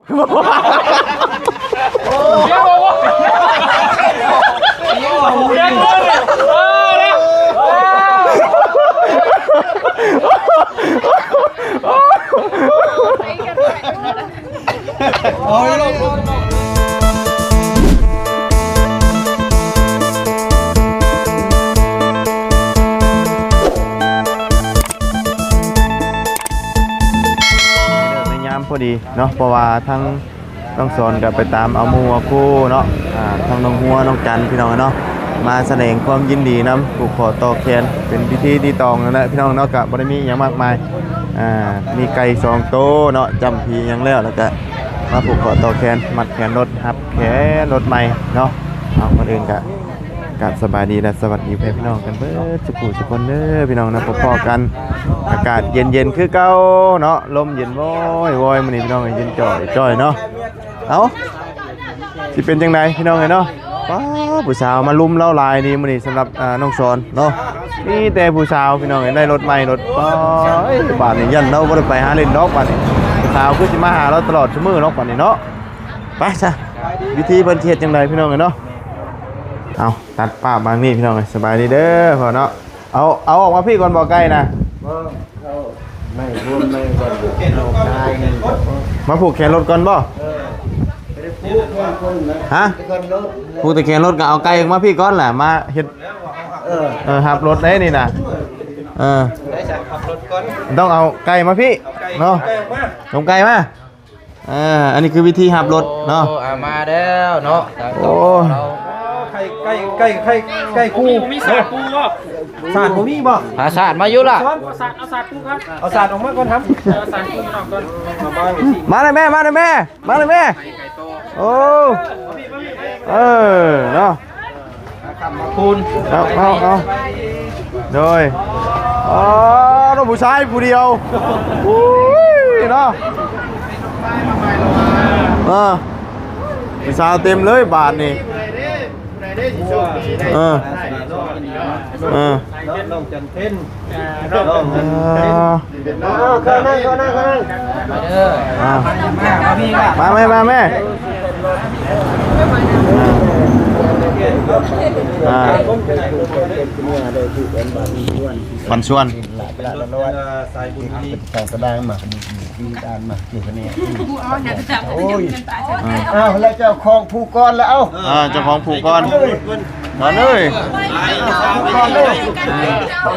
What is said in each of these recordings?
เดี๋ยวบอกว่าเดี๋ยวโอ้ยลงพอดีเนาะเพราะว่าทั้งต้องสอนกับไปตามเอามูเอาคู่เนาะทั้งน้องหัวน้องจันพี่น้องเนาะมาแสดงความยินดีนำผูกคอต่อแขนเป็นพิธีที่ตองนั่นแหละพี่น้องเนาะกับบริมีอย่างมากมายมีไก่2 โตเนาะจำพียังแล้วก็มาผูกคอต่อแขนมัดแขนรถหับแขนรถใหม่เนาะเอาคนอื่นกะสบายดีและสวัสดีพี่น้องกันเบิดสุขุสุขคนเด้อพี่น้องนะพอๆกันอากาศเย็นๆคือเก่าเนาะลมเย็นวอยมื้อนี้พี่น้องเย็นจ่อยเนาะเอาสิเป็นจังไดพี่น้องเอ้ยเนาะว้าผู้สาวมาลุมเล่าลายนี่มื้อนี้สำหรับน้องสอนเนาะนี่แต่ผู้สาวพี่น้องเอ้ยได้รถใหม่รถบาดนี้ยันเราบ่ได้ไปหาเล่นดอกบาดนี้ผู้สาวคือสิมาหาเราตลอดชั่วโมงเนาะบาดนี้เนาะไปซะวิธีเพิ่นเฮ็ดจังไดพี่น้องเอ้ยเนาะเอาตัดป้าบางนี่พี่น้องสบายดีเด้อพ่อเนาะเอาออกมาพี่ก่อนบ่ใกล้นะไม่พูดไม่ก่อนเอาตายเงินมาผูกแขนรถก่อนบ่ฮะผูกแต่แขนรถก็เอาไกลออกมาพี่ก่อนแหละมาเฮ็ดหับรถได้นี่นะต้องเอาไกลมาพี่เนาะลงไกลมาอันนี้คือวิธีหับรถเนาะมาแล้วเนาะโอ้ไก่คู่มีสาดปูบ่สาดผมมีบ่หาสาดมาอยู่ล่ะเอาสาดปูครับเอาสาดออกมาก่อนครับเอาสาดปูออกก่อนมาเลยแม่โอ้เนาะคุณเอาโดยเราผู้ชายผู้เดียวเนาะผู้สาวเต็มเลยบาทนี่น้องจันเพ็ญข้างนั่งมาเด้อมาแม่วันชวนสายบุญที่ต่อกระด้างมาดีด้านมากี่คนนี้โอ้ยแล้วเจ้าของผูกก้อนแล้วเจ้าของผูกก้อนมาเลย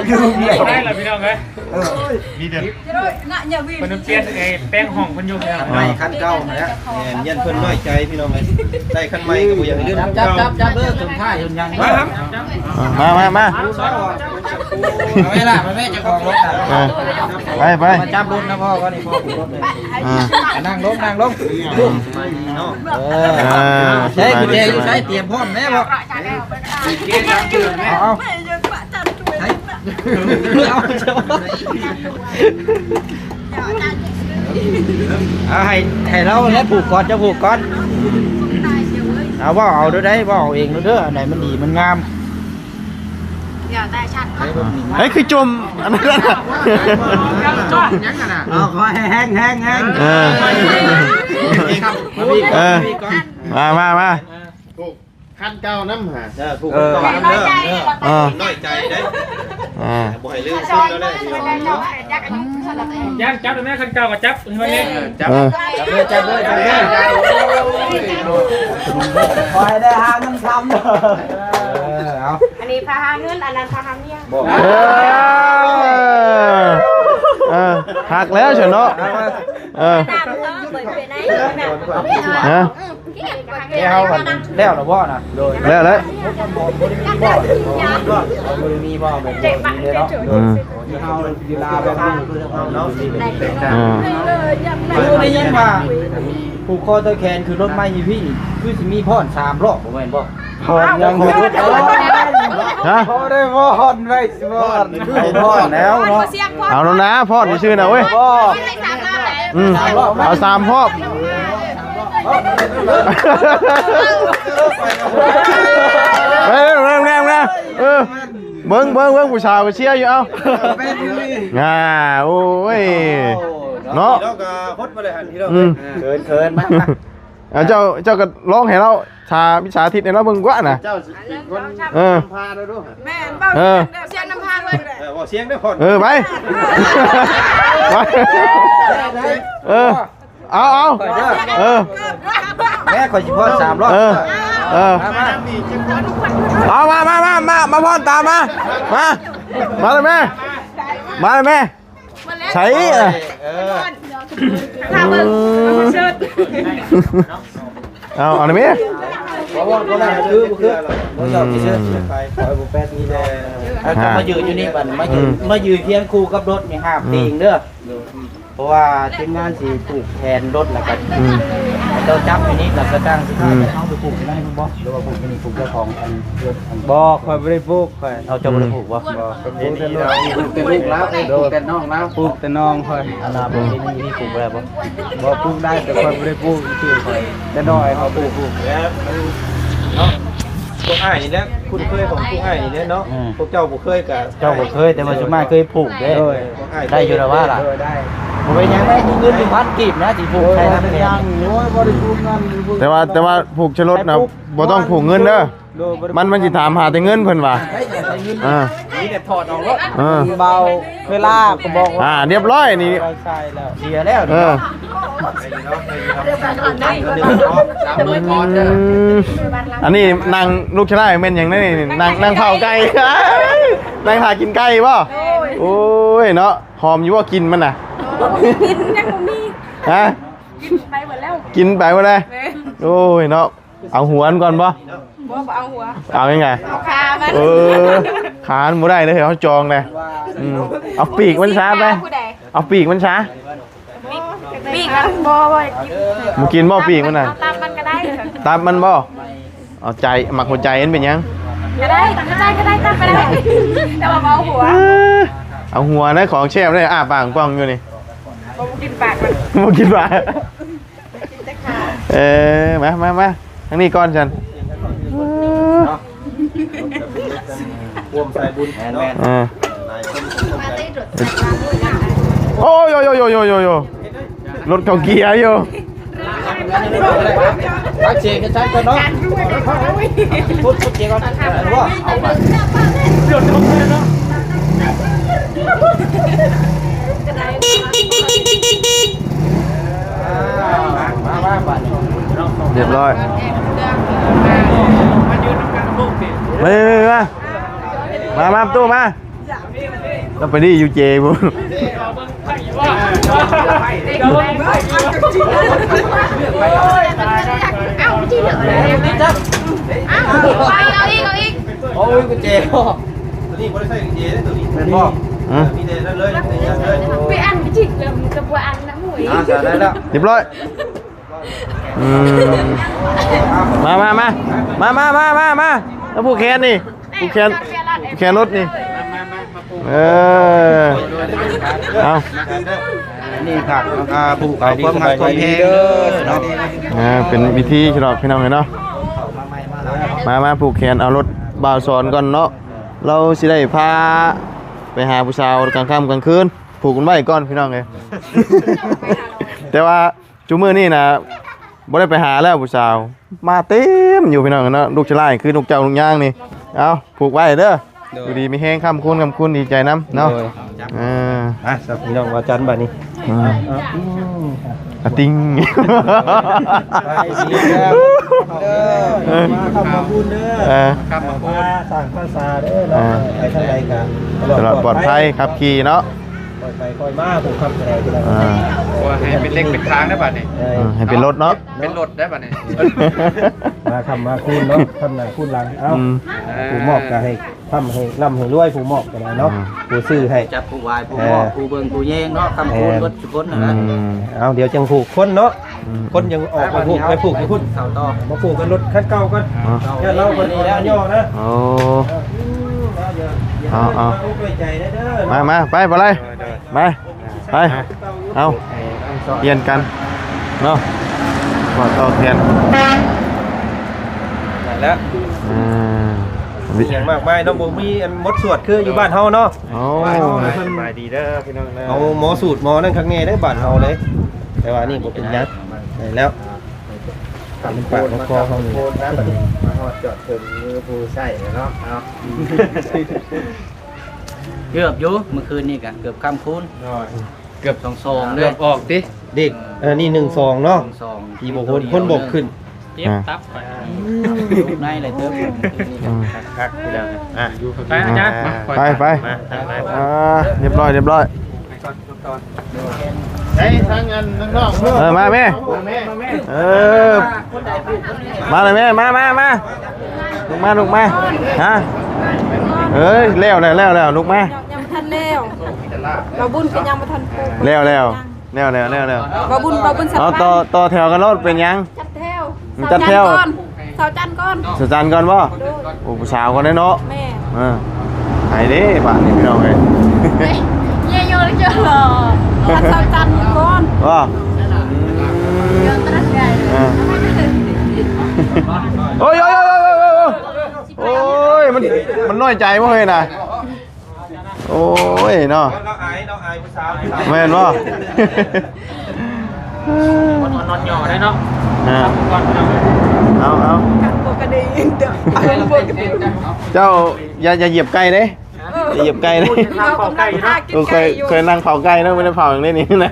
ยืมได้ละพี่น้องเอ้ยมีเด้อเพิ่นเปลี่ยนไอ้แป้งห้องเพิ่นอยู่ไม่คันเก่าแล้วยันเพิ่นน้อยใจพี่น้องเอ้ยได้คันใหม่ก็บ่อยากให้ลื่นจับเด้อถึงท่าอยู่ยังมาเอาไว้ล่ะแม่เจ้าของรถน่ะไปมาจับรถนะพ่อก็นี่พ่อรถเลยนั่งลงใช้กุญแจอยู่ใช้เตรียมพร้อมแม่บ่เอาให้เราแล้วผูกก่อนจะผูกก่อนเอาว่าเอาด้วยได้ว่าเอาเองด้วยเด้ออันไหนมันดีมันงามเฮ้ยคือจมอันนั้นเอาคอยแห้งมาคันเก่าน้ำหาถูกต้องน้ำเด้อน้อยใจได้บ่ให้ลืมซื้อแล้วเลยย่างจับเลยแม่คันเก่ากับจับวันนี้จับเลยคอยได้หาเงินทำอันนี้พาหาเงินอันนั้นพาหาเมียหักแล้วเฉยเนาะเอากันแล้วหรอพ่อนะแล้วเลยมีพ่อแบบนี้เลยเนาะเอากีฬาแบบนี้เนาะได้ยินว่าผูกคอตะแคนคือรถไม้ยี่พี่คือสิมีพ่อน3 รอบผมเห็นบ่พ่อนยังหมดพ่อได้พ่อนไว้สิพ่อนแล้วเนาะเอาแล้วนะพ่อนชื่อนะเว้ยเอา3 พ่อเฮ้ยเบิ้งผู้ชายมาเชียร์อยู่เอาโอ้ย เนาะ เราก็พดมาเลยหันที่เรา เคินมา เจ้าก็ร้องให้เราชาวิชาทิศให้เราเบิ่งกว่าน่ะ เจ้าคน เออ พาเราด้วย แม่เบ้าเสียงน้ำพาเพิ่น บอกเสียงได้พอ ไปไปเอาแม่ขอสิพอ3รอบ เอามาพ่อตามมาเลยแม่ใช้พาเบิ่งเชิด เอาหน่อยแม่ บ่ได้คือบ่ยอมสิซื้อไปขอให้บ่แป๊ดนี่แหละถ้ามายืนอยู่นี่บัดมายืนเคียงคู่กับรถนี่ห้ามตีงเด้อเพราะว่าทีมงานสิผูกแทนรถแล้วก็เจ้าจับอยู่นี่แล้วก็ตั้งสิเอาไปผูกได้บ่หรือว่าผูกนี่ผูกเจ้าของอันรถอัน บ่คอยไม่ได้ปลูกคอย เอาเจ้าบ่ได้ผูกบ่ ปลูกแต่ลูกแล้วปลูกแต่น้องแล้วปลูกแต่น้องคอย อันน่ะบ่นี่ผูกบ่ได้บ่ บ่ปลูกได้แต่คอยไม่ได้ปลูกคือคอยแต่น้อยเขาปลูกแล้วเนาะพวกอ้ายนี่แหละคุณเคยของพวกอ้ายนี่แหละเนาะพวกเจ้าบ่เคยกับ เจ้าบ่เคยแต่ว่าส่วนมากเคยผูกเด้ได้อยู่แล้วว่าล่ะ ได้ บ่เป็นหยังได้เงิน1,000กีบนะสิผูกใช้ทำแทน โอ้ยบ่ได้ปลูกนั่น แต่ว่าผูกชรถนะบ่ต้องผูกเงินเด้อมันสิถามหาแต่เงินเพิ่นว่านี่แต่ถอดออกรถ เบาเวลาก็บอกว่า เรียบร้อยนี่ ใช่แล้ว เสียแล้ว อันนี้นางลูกชายแม่นหยังนี่นางเผาไก่นางหากินไก่ป่ะโอ้ยเนาะหอมอยู่ว่ากินมันน่ะ กินยังบ่มี ฮะ กินไปหมดแล้ว กินไปหมดเลยโอ้ยเนาะเอาหัวมันก่อนป่ะ บ่เอาหัว เอายังไง เอาคามัน ขานบ่ได้เลยเขาจองเลยเอาปีกมันช้าไปเอาปีกมันช้า ปีกมันบ่กิน มึงกินบ่ปีกมันน่ะ เอาตามมันก็ได้ ตามมันบ่เอาใจหมักหัวใจมันเป็นยัง ก็ได้ตามก็ได้ตามก็ได้แต่ว่าเอาหัว เอาหัวนะของแช่ได้ปากกว้างอยู่นี่ บ่กินปากมัน บ่กินปากมาทางนี้ก่อนฉัน รวมใส่บุญแม่น โอ้ยรถเขาเกียร์อยู่ พักเชกันชั้นก่อนเนาะพูดเชก่อนว่าเอาไปเดือดร้อนเลยเนาะมาบ้าน เรียบร้อยมาตู้มาต้องไปดิยูเจบุ เอาที่เหลือเอาอีก โอ้ยกูเจ๊ตัวนี้บริษัทเจ๊ได้ตัวนี้เป็นพ่อมีเดนเลยไปอันไปจิกเลยมันจะบ่อันนะหวย จะได้แล้ว เรียบร้อยมาแล้วผู้แคนนี่ผู้แคนรถนี่เอา นี่ค่ะผูกเอาความหักความแพงเด้อเนาะ เป็นวิธีฉลองพี่น้องเนาะมาผูกแขนเอารถบ่าวสอนก่อนเนาะเราสิได้พาไปหาผู้สาวกลางค่ำกลางคืนผูกกันไว้ก่อนพี่น้องเลย แต่ว่าจุมื้อนี่นะบ่ได้ไปหาแล้วผู้สาวมาเต็มอยู่พี่น้องเนาะลูกชายคือลูกเจ้าลูกย่างนี่เอาผูกไว้เด้อดูดีมีแห้งค่ำคุณดีใจน้ำเนาะสับพี่น้องว่าจันบัดนี้ติงมาทำมาพูดเด้อมาสร้างภาษาเด้อไปทางใดกัน ตลอดปลอดภัยขับขี่เนาะ คอยไปคอยมาผูกคำแสดงที่เรา ว่าให้เป็นเล็กเป็นค้างได้ป่ะเนี่ย ให้เป็นรถเนาะ เป็นรถได้ป่ะเนี่ย มาคำมาคูณเนาะคำหนาคูณหลังเอ้าผูมอบก็ให้ทำให้ร่ำให้รวยผูมอบกันเนาะผูซื้อให้ จับผู้วายผู้มอบผู้เบิ่งผู้แยงเนาะคำพูดรถสุคนนะ เอาเดี๋ยวจังผูกคนเนาะคนยังออกมาผูกไปผูกให้คุณ ข่าวต่อ มาผูกกันรถคันเก่ากันเนี่ยเราคนนี้แล้วย่อนะ โอ้เอามาไปเลยไปเอาเปลี่ยนกันเนาะกอดต่อแขน แล้ว อย่างมากมายเนาะบ่มีอันมดสวดคืออยู่บ้านเฮาเนาะ โอ้ สบายดีเด้อพี่น้องเอาหมอสูตรหมอนั่นข้างในได้บ้านเฮาเลย แต่ว่านี่บ่เป็นหยังได้แล้วเป็นปากของคอเขานี่มาฮอดจอดถึงมือผู้ใช้เนาะเอา เกือบอยู่เมื่อคืนนี่ก็เกือบค่ำคืน หน่อย เกือบ2-2 เลื เด้ อกออกดิ เด็กนี่1-2เนาะ 2 ที่บ่คนบกขึ้น เจ็บตับไป ลูกในเลยเด้อ คักๆพี่น้องอ่ะอยู่ ไปอาจารย์มา ไปไป มาทางไหน เรียบร้อย ใช้ทางเงินข้างนอก มาแม่มาเลยแม่มาลูกมาฮะเอ้ยแล้วลูกมา ยังทันแล้วเราบุญก็ยังบ่ทันปลูก แล้วบ่บุญสั เอาต่อแถวกันรถเป็นยัง จัดแถว จัดแถว เสาจันทร์ก่อน สจันก่อนบ่โอ้ผู้สาวก่อนได้เนาะ แม่ ไอ้เด้บ้านนี่พี่น้องเอ้ย เยอะๆเจอเสาจันทร์ก่อน ว่า เยอะตระใหญ่โอ้ยมันน้อยใจบ่เฮ้ยน่ะโอ้ยเนาะ เราอายผู้สาว แม่นบ่ นอนหย่อได้เนาะ เอา ปกติเด้อ เจ้าอย่าเหยียบไก่เด้อย่าเหยียบไก่เด้ เรากำลังหากิน เคยนั่งเผาไก่นะไม่ได้เผาอย่างนี้นี่นะ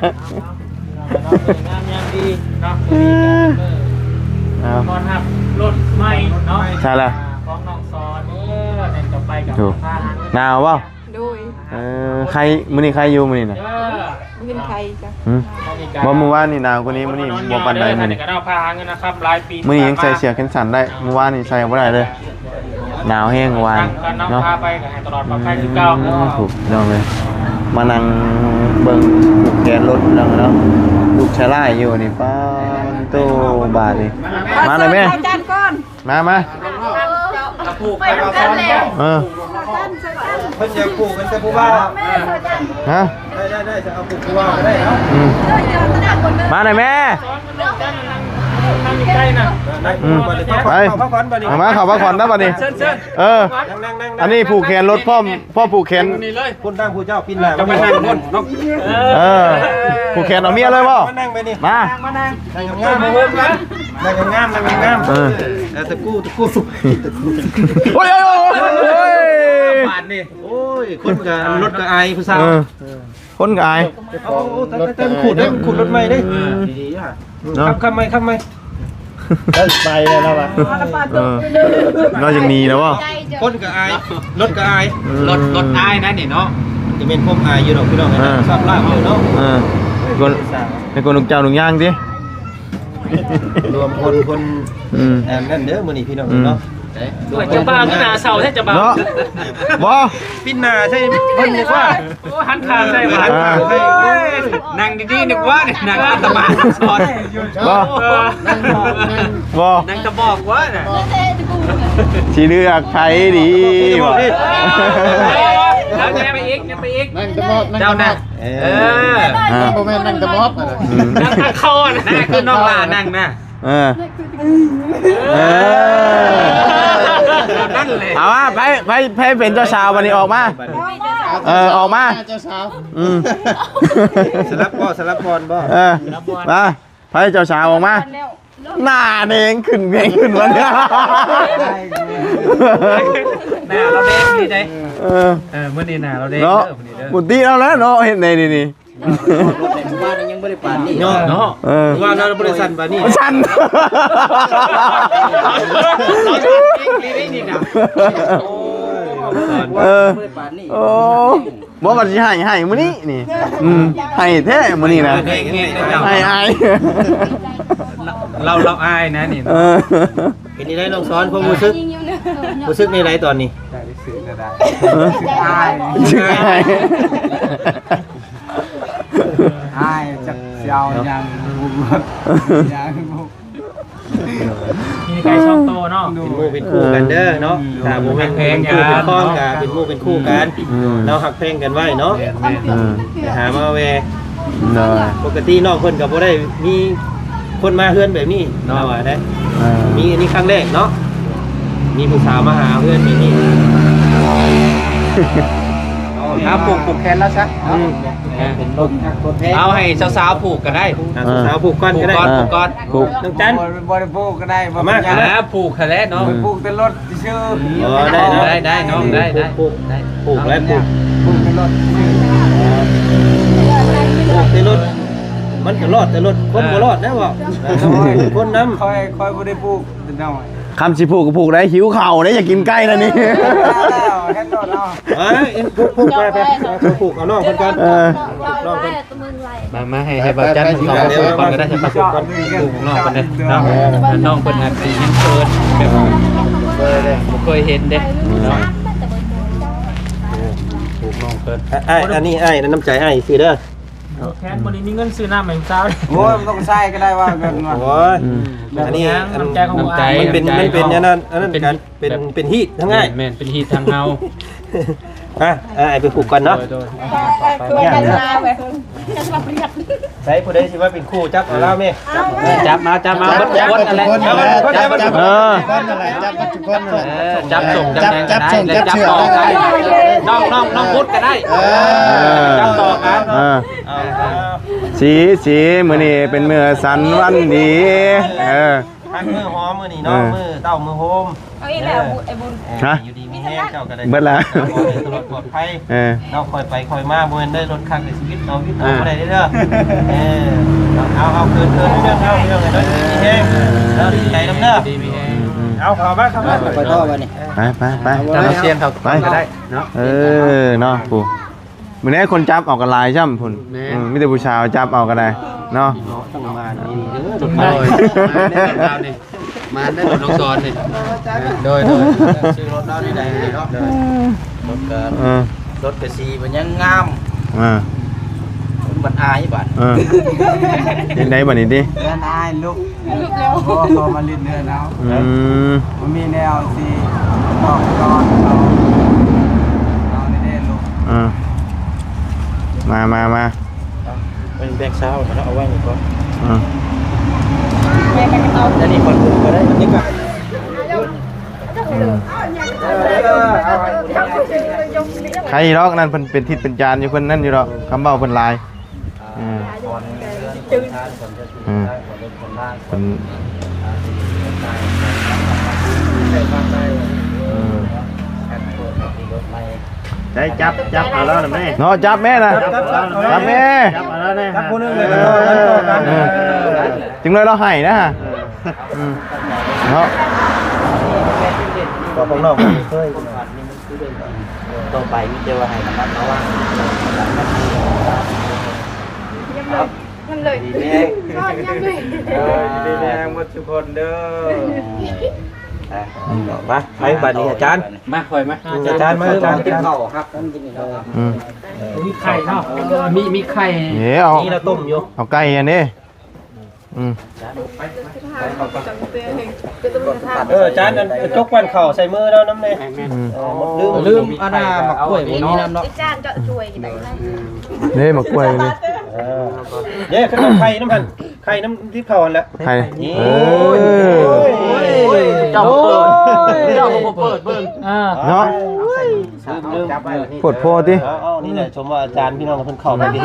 งามยามดีเนาะ เอา ตอนหับรถใหม่เนาะ ใช่แล้ว ของน้องซอนเนี่ยจะไปกับ ถูก พา หนาวเปล่า โดย ใครมื้อนี้ใครอยู่มื้อนี้น่ะ วินไทยจ้ะ บ่มื้อวานนี่หนาวกว่านี้มื้อนี้บ่ปานใดมื้อนี้ ก็เอาพาเงินนะครับรายปี มื้อนี้ยังใส่เสื้อแขนสั้นได้มื้อวานนี่ใส่บ่ได้เลยหนาวแห้งเมื่อวาน กันน้อง เนาะ พาไปกับตลอดปลอดภัยคือเก่า ถูกน้องเลยมานั่งเบิ่งผูกแขนรถแล้วเนาะลูกชายไล่อยู่นี่ป้าโตบาทนี่มาเลยแม่ เสาจันทร์ก่อน มา ผูกไปกับซ้อนแล้ว เออ เพิ่นจะปลูกกันแต่ผู้ว่า ฮะ ได้จะเอาปลูกผู้ว่าก็ได้เนาะ มาเลยแม่ นั่งอยู่ใกล้น่ะ ได้ปลูกมาเลยพักผ่อนบัดนี้ มาขอพักผ่อนนะบัดนี้ เชิญ เออ นั่ง อันนี้ผูกแขนรถพ่อผูกแขน นี่เลย คุณตั้งผู้เจ้าปินหน้า จะไปนั่งบนนก เออผูกแขนเอาเมียเลยบ่ มานั่งไปนี่ มา นั่งงามมาเพิ่มกันนั่งงามตะกู้ โอ้ย บาทนี่ โอ้ยคนกับรถกับไอผู้สาว คนกาย เอาเต็มขุดรถใหม่ดิดีๆค่ะคำไหมไปแล้วว่ะ นอกจากนี้แล้วว่า คนกับไอรถกับไอ รถอ้ายนะนี่เนาะ จะเป็นพวกไออยู่ดอกพี่น้องนะชอบลากอยู่เนาะ เป็นคนลูกเจ้าลูกย่างดิ รวมคนนั่นเด้อมื้อนี้พี่น้องเนาะ ด้วยจะบ้าขึ้นหนาเสาแท้จะบ้า เนาะบ่ ปิ้นหน้าใช่เพิ่นนึกว่า โอ้หันทางใช่ไหมนั่งดีๆนึกว่าเนี่ยนั่งตะบานสอน บ่บ่ นั่งตะบอกว่าน่ะ สิเลือกใครดีบ่ แล้วเนี่ยไปอีกนั่งตะบอกเจ้าน่ะโมเมนต์นั่งตะบอกนั่งทางคอนะคือนอกลานั่งนะนั่นเลย เอาว่าไปเป็นเจ้าสาววันนี้ออกมาออกมาเจ้าสาวสลับพรบ่มาไปเจ้าสาวออกมาหน้าเด้งขึ้นวันนี้ หน้าเราเด้งดีใจเมื่อนี้หน้าเราเด้ง เนาะบุตรีเราแล้วเนาะเห็นในนี่ ว่ายังไม่ได้ปานนี่ เนาะว่าเราบริษัทบานี่ ชัน โอ้บ่ว่าสิให้มื้อนี้นี่ให้แท้มื้อนี้นะให้อาย เราอายนะนี่ เป็นนี่ได้น้องซ้อนความรู้สึกในไรตอนนี้ชื่ออาย จะเสียวยัง มีใครชอบโตเนาะ เป็นมู่เป็นคู่กันเด้อเนาะถ้าบ่แม่นเป็นคู่เป็นข้องกันเป็นมู่เป็นคู่กันเราหักเพลงกันไว้เนาะหามาแวปกติน้องเพิ่นก็บ่ได้มีคนมาเฮือนแบบนี้เนาะว่าได้มีอันนี้ครั้งแรกเนาะ มีผู้สาวมาหาเพื่อนมีนี่เอาผูกแขนแล้วซะเป็นรถทักรถแพง เอาให้สาวๆผูกก็ได้ สาวผูกก้อนก็ได้ ผูกก้อน ผูก น้องจัน บริโภคก็ได้ มา ผูกแล้เนาะ ปลูกเป็นรถชื่อ ได้น้องได้ ผูกแล้วผูก ปลูกเป็นรถ แต่รถมันก็รอดแต่รถคนบ่รอดนะบ่คนน้ำ คอยบริโภคเป็นน้อย คำสิผูกก็ผูกได้หิวเข่าได้อยากกินไก่แล้วนี่ แล้วแค่รถเอา ผูกไปผูกเอาน้องคนกัน เราได้ตัวมึงไร มาให้บาจันผูกก่อนก็ได้ใช่ปะผูกน้องกันเลยน้องเป็นอาตียังเกินแบบผมเคยเห็นเด้ผูกน้องเกิน อันนี้ไอ้น้ำใจไอ้คือเด้อ แค่วันนี้มีเงินซื้อน้ำไหมเช้า โอ้ยมันต้องใช้ก็ได้ว่าเงินมา โอ้ยอันนี้น้ำใจมันเป็นอันนั้นกันเป็นฮีททั้งง่าย แม่นเป็นฮีททางเฮา ไอ้ไปผูกกันเนาะ คุยกันมาแบบเราเรียก ใช้ผู้ใดสิว่าเป็นคู่จับเอาแล้วแม่ จับมาบดอะไรจับ จับส่งจับแดงก็ได้แล้วจับต่อกันน้องพุทธก็ได้จับต่อกัน สีมื้อนี้เป็นมื้อสันวันดีทั้งมือหอมมือนี่น้องมือเต้ามือโฮม เอาอีแล้วไอ้บุญ อยู่ดีมีแห้งเจ้าก็ได้ เบิดแล้ว ตลอดปลอดภัยเราคอยไปคอยมาบ่แม่นได้รถคันในชีวิตเราวิทย์เอาบ่ได้เด้อเอาเกินเรื่องเอาเรื่องไงเนาะมีแห้งแล้วดีใจนำเด้อเอาเข้ามาไปต่อบัดนี้ ไป จับเสียงเขาไปก็ได้เนาะ เนาะปู่มื้อนี้คนจับออกกันหลายจ้ำพุ่นมีแต่ผู้ชายจับออกกันได้เนาะ ต้องมานี่เด้อ จุดมาเลยมาได้หมดน้องซอนนี่โดย ซื้อรถเราได้เนาะรถก็ รถกระสีมันยังงาม มันอายบัด ยังได้บัดนี้ดิ เนื้ออายลุกแล้วพอมาลิ้นเนื้อแล้วมันมีแนวสีบอกก่อนเราในเด่นลุก มาเป็นแบกเช้าแล้วเอาไว้นี่ก่อน แล้วนี่คนถูกก็ได้อันนี้ก็ ใครรอกนั่นเพิ่นเป็นทิศเป็นจานอยู่เพิ่นนั่นอยู่ดอกคำเบ้าเพิ่นลายเพิ่นใช้จับเอาแล้วนะแม่ เนาะจับแม่นะจับแม่ จับเอาแล้วนะจับคนนึงเลย จึงเลยเราให้นะฮะเนาะ ก็ของนอกเคย ต่อไปมีเจอว่าให้ระมัดระวัง มันเลย ดีแน่ดีแน่หมดทุกคนเด้อ มาไปบัดนี้อาจารย์ มาคอยมา อาจารย์มาอาจารย์ เข้าครับนั่นจริงๆครับ มีไข่เนาะมีไข่ เอา นี่เราต้มอยู่ เอาไก่อันนี้ อาจารย์จกวันเข่าใส่มือแล้วน้ำเลย ลืมอันน่ะมักกล้วยนี้น้ำเนาะ จานจะช่วยได้ไหม นี่มากล้วยนี่ เย้ขึ้นไข่น้ำพันไข่น้ำที่เข่าแล้ว ใคร เจ้าเปิดเบิ่ง เนาะ ลืม ปวดโพดิ นี่แหละชมว่าอาจารย์พี่น้องเพิ่นเข่าไปดี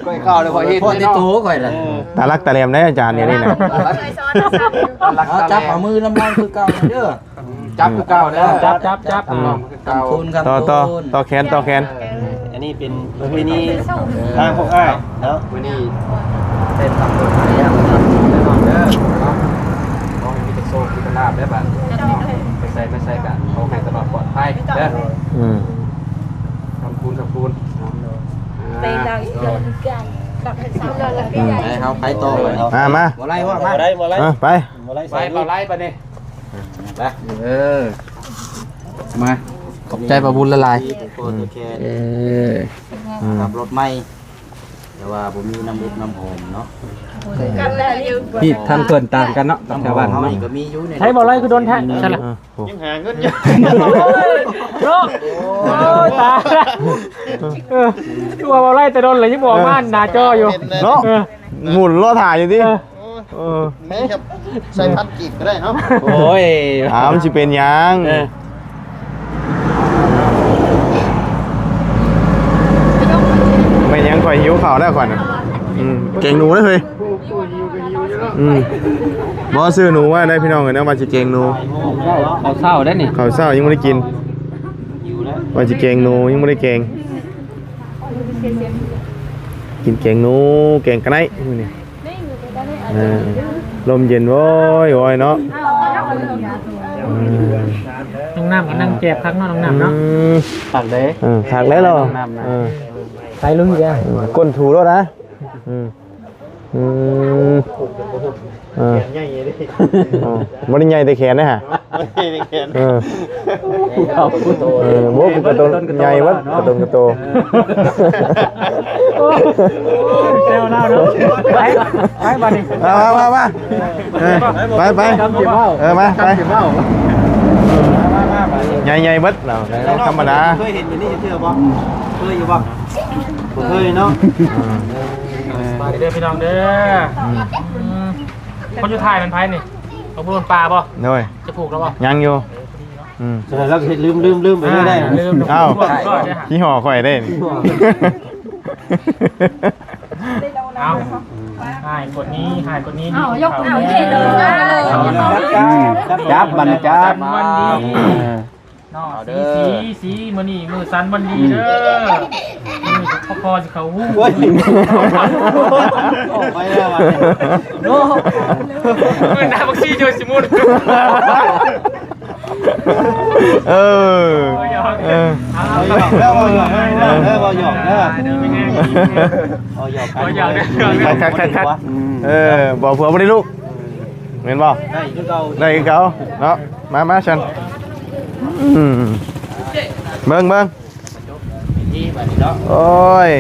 ก้อยข้าวเลยขอเฮ็ดพ่อที่โตก้อยล่ะ ตาลักตาเหลี่ยมได้อาจารย์เนี่ยนี่นะ ช่วยซ้อนซ้ำ จับเอามือน้ำมันคือเก่าเด้อ จับคือเก่าแล้วจับ ทำคุณครับ ต่อแขนต่อแขน อันนี้เป็นประเพณีทางพวกอ้ายเนาะ วันนี้ เป็นทำรถไฟแล้วแน่นอนเด้อ น้องมีแต่โซ่มีแต่ลาบได้ป่ะไปใส่กันเขาให้ตลอดปลอดภัยเด้อทำคูณ ไปดังเดินกันดับเป็นสาวเลยพี่ใหญ่ ให้เฮาไปต่อไป มา บ่ไล่ว่ามา มาได้มาไล่ ไป มาไล่ ไปเปล่าไล่ไปเนี่ย ไปมาขอบใจประบุญละลายขับรถไม่แต่ว่าผมมีน้ำมุกน้ำหอมเนาะ กันแล้วยืม พี่ทำเกินต่างกันเนาะ น้ำหอมเขานี่ก็มีอยู่ใน ใช้บ่ไล่คือโดนแทะใช่ไหม ยังหาเงินอยู่ โอ้ตายตัวบ่ไล่แต่โดนเลยยังบอกว่าหน้าจออยู่ เนาะหมุนรอถ่ายอยู่ดิ แม่ครับใส่พัดกีบก็ได้เนาะ โอ้ย มันสิเป็นหยัง ไม่ยังข่อยหิวข้าวแล้วก่อนเก่งหนูนะเฮ้ยบ่ซื้อหนูว่าได้พี่น้องกันนะว่าสิเก่งหนู เขาเศร้าได้นี่ ข้าวเช้ายังไม่ได้กินว่าสิเก่งหนูยังไม่ได้เก่งกินเก่งหนูเก่งกันไหนมื้อนี้ลมเย็นโว้ยโว้ยเนาะ น้องน้ำก็นั่งแจบพักเนาะน้องน้ำเนาะ ตักเด้ ขากแล้วเหรอ ไปลุงแก ก้นถูแล้วนะบริใหญ่แต่แขนนะฮะโบกกระโตใหญ่วัดกระโตเซลเล่าเนาะไปมาดิ ไปไปมาไปใหญ่วัดเราธรรมดา เคยเห็นอยู่นี่เชื่อบ่เคยอยู่บ่เคยเนาะ มาเด้อพี่น้องเด้อคนอยู่ไทยมันไพ่นี่เขาพูดปลาป่ะ ด้วย จะผูกแล้วป่ะ ยังอยู่ แล้วลืมไปได้ ลืม อ้าวพี่ห่อข่อยได้ เอาหายกดนี้หายกดนี้ ยกเอาเทเลย จับบันจับ วันดีสีมือนี่มือสันวันดีเด้อมือคอสิเขาหู้ ไปแล้วโน้ มือหน้าบักซี่โจสิมุน แล้วบ่หยอกบ่หยอกบอกผัวไม่ได้ลูกเห็นบ่ได้เขาเนาะมาฉันเบิ่งโอ้ย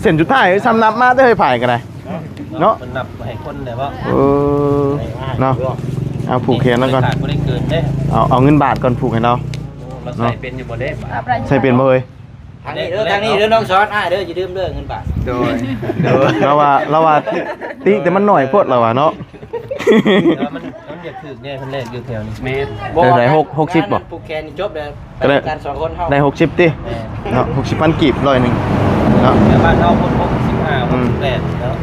เส้นจุดท้ายซ้ำนับมาได้ผ่ายกันเลยเนาะ มันนับให้คนแต่ว่า เนาะเอาผูกแขนแล้วก่อน ไม่ได้เกินเด้ เอาเงินบาทก่อนผูกให้เรา ใส่เป็นอยู่บ่ได้ ใส่เป็นบ่เอ้ย ทางนี้เด้อน้องซ้อนเด้ออย่าลืมเด้อเงินบาท โดยเราว่าติแต่มันหน่อยโพดเราว่าเนาะ มันอยากถึกเนี่ยเพิ่นเล่นอยู่แถวนี้ เมตร ได้60บ่ ผูกแขนจบเลยการ2คนเฮา ได้60ติเนาะ60,000กีบ100นึงเนาะ แต่บ้านเฮาคน65 68เนาะ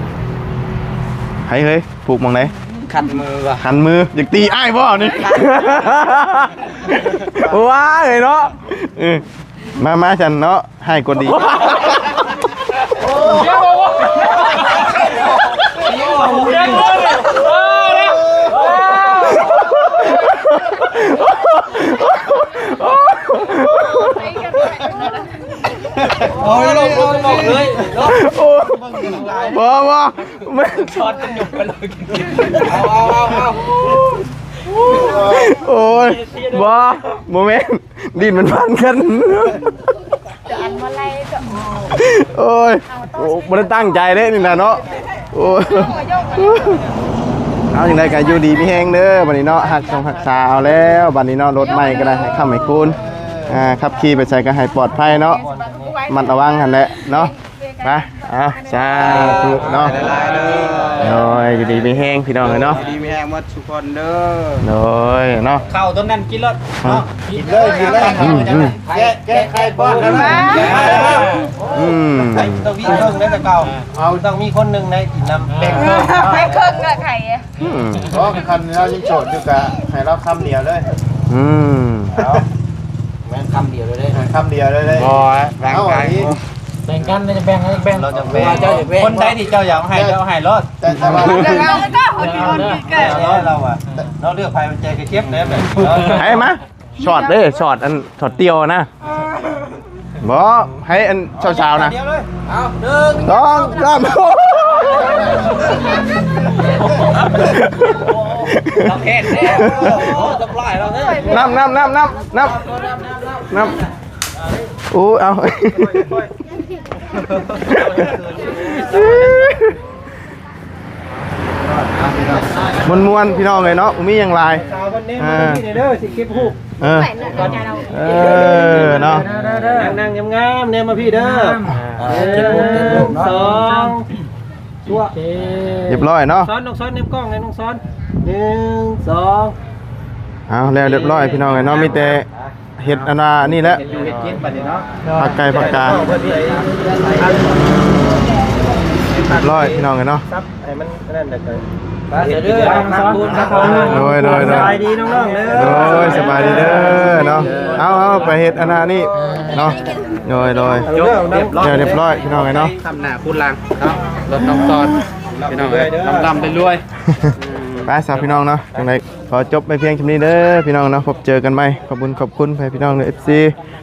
เฮ้ยผูกมองไหน ขัดมือว่ะ หันมืออยากตีอ้ายบ่นี่ ว้าเลยเนาะมาฉันเนาะให้กดดีโอ้ยลงเลยบ่ไม่ ช็อตกันอยู่กันเลย เอา โอ้ยบ่โมเมนต์ดินมันพันกัน จะอันมาไล่จะ โอ้ยบ่ได้ตั้งใจเด้นี่นะเนาะโอ้ยเอาอย่างไรกันอยู่ดีมีแห้งเด้อบัดนี้เนาะหักหักษาเอาแล้วบัดนี้เนาะรถใหม่ก็ได้ให้ค้ำให้คุณขับขี่ไปใส่ก็ให้ปลอดภัยเนาะมันระวังหั่นแหละเนาะไปเอาสาธุเนาะโอ้ยอยู่ดีมีแห้งพี่น้องเนาะ ดีมีแรงหมดทุกคนเด้อ โอ้ยเนาะ ข้าวต้นนั้นกินแล้วเนาะกินเลยแก้ไขป้อนแล้วนะต้องมีเครื่องในตะเก่าเอาต้องมีคนหนึ่งในกินน้ำแบ่งเครื่อง ไม่เครื่องกับไข่ เพราะคันเรายังโจทย์อยู่กะให้เราคำเดียวเลย แม่นคำเดียวเลย คำเดียวเลย บ่แบ่งกัน แบ่งกันจะแบ่งให้แบ่ง เราจะแบ่ง คนใดที่เจ้าอยากให้เจ้าให้รอด แต่ว่า เราก็คนอื่นเกิด เราอ่ะเราเลือกไพ่ใจกระเทียบเนี่ยแบบ ให้มาช็อตเด้ช็อตอันช็อตเตียวนะบ่ให้อันเช้าๆนะ เดียวเลยเอา1 2 3 เราแค่แน่โอ้จะปล่อยเราเด้อ น้ำอู้เอามวนพี่น้องเลยเนาะมีอย่างไร สาวคนนี้นี่เด้อสิคลิปฮู้ เนาะ นั่งงามๆเนี่ยมาพี่เด้อ คลิปฮู้ 2 ตัว เรียบร้อยเนาะ ซ้อนน้องซ้อนในกล้องเลยน้องซ้อน1 2 เอาแล้วเรียบร้อยพี่น้องเนาะมีแต่เห็ดอันว่านี่แหละ อยู่เฮ็ดกินบัดนี้เนาะ ผักไก่ผักกาเรียบร้อยพี่น้องเนาะ ซับให้มันนั่นแหละก็ เดี๋ยวเด้อทางคุณครับผม โดย สบายดีน้องๆเด้อ โดยสบายดีเด้อเนาะเอาไปเห็ดอันนั้นนี่เนาะโดย เรียบร้อย เรียบร้อยพี่น้องเนาะ ทำหน้าคุณลังเนาะรถน้องตอนพี่น้องเอ้ยดำๆไปรวย ไปสาวพี่น้องเนาะจังไดขอจบไปเพียงแค่นี้เด้อพี่น้องเนาะพบเจอกันใหม่ขอบคุณพี่น้องใน FC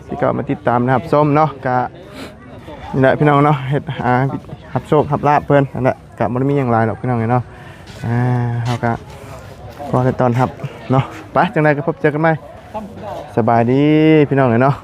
ที่ก็มาติดตามนะครับส้มเนาะกะนี่แหละพี่น้องเนาะเฮ็ดหับโชคหับลาบเพิ่นนั่นแหละกะบ่ได้มีหยังหลายหรอกพี่น้องเนาะเฮากะขอได้ตอนรับเนาะไปจังไดก็พบเจอกันใหม่สบายดีพี่น้องเนาะ